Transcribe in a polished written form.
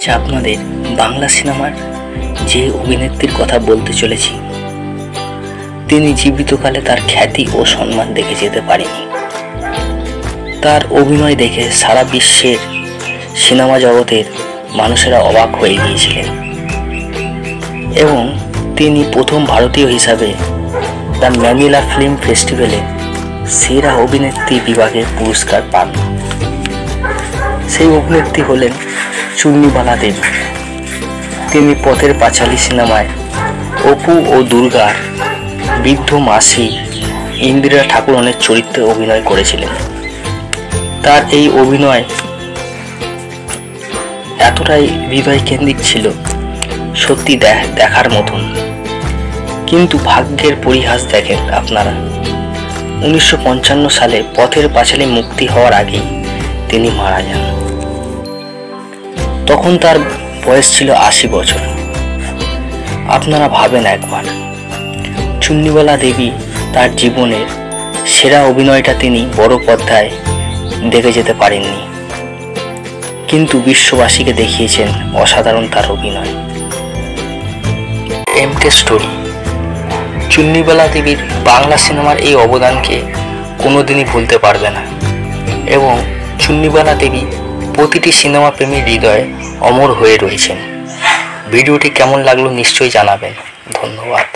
আপনাদের বাংলা সিনেমার যে অভিনেত্রীর কথা বলতে চলেছি, তিনি জীবিতকালে তার খ্যাতি ও সম্মান দেখে যেতে পারেনি। তার অভিনয় দেখে সারা বিশ্বের সিনেমা জগতের মানুষেরা অবাক হয়ে গিয়েছিলেন এবং তিনি প্রথম ভারতীয় হিসাবে দ্য ম্যানিলা ফিল্ম ফেস্টিভ্যালে সেরা অভিনেত্রী বিভাগে পুরস্কার পান। সেই অভিনেত্রী হলেন চুন্নিবালা দেবী। তিনি পথের পাঁচালী সিনেমায় অপু ও দুর্গার বৃদ্ধ মাসি ইন্দিরা ঠাকুরনের চরিত্রে অভিনয় করেছিলেন। তার এই অভিনয় এতটাই হৃদয় কেন্দ্রিক ছিল, সত্যি দেখার মতন। কিন্তু ভাগ্যের পরিহাস দেখেন আপনারা, 1955 সালে পথের পাঁচালী মুক্তি হওয়ার আগেই তিনি মারা যান। তখন তার বয়স ছিল 80 বছর। আপনারা ভাবেন একবার, চুন্নিবালা দেবী তার জীবনের সেরা অভিনয়টা তিনি বড় পর্দায় দেখে যেতে পারেননি, কিন্তু বিশ্ববাসীকে দেখিয়েছেন অসাধারণ তার অভিনয়। এমকে স্টোরি। চুন্নিবালা দেবীর বাংলা সিনেমার এই অবদানকে কোনোদিনই ভুলতে পারবে না এবং চুন্নিবালা দেবী প্রতিটি সিনেমা প্রেমীর হৃদয়ে অমর হয়ে রয়েছেন। ভিডিওটি কেমন লাগলো নিশ্চয়ই জানাবেন। ধন্যবাদ।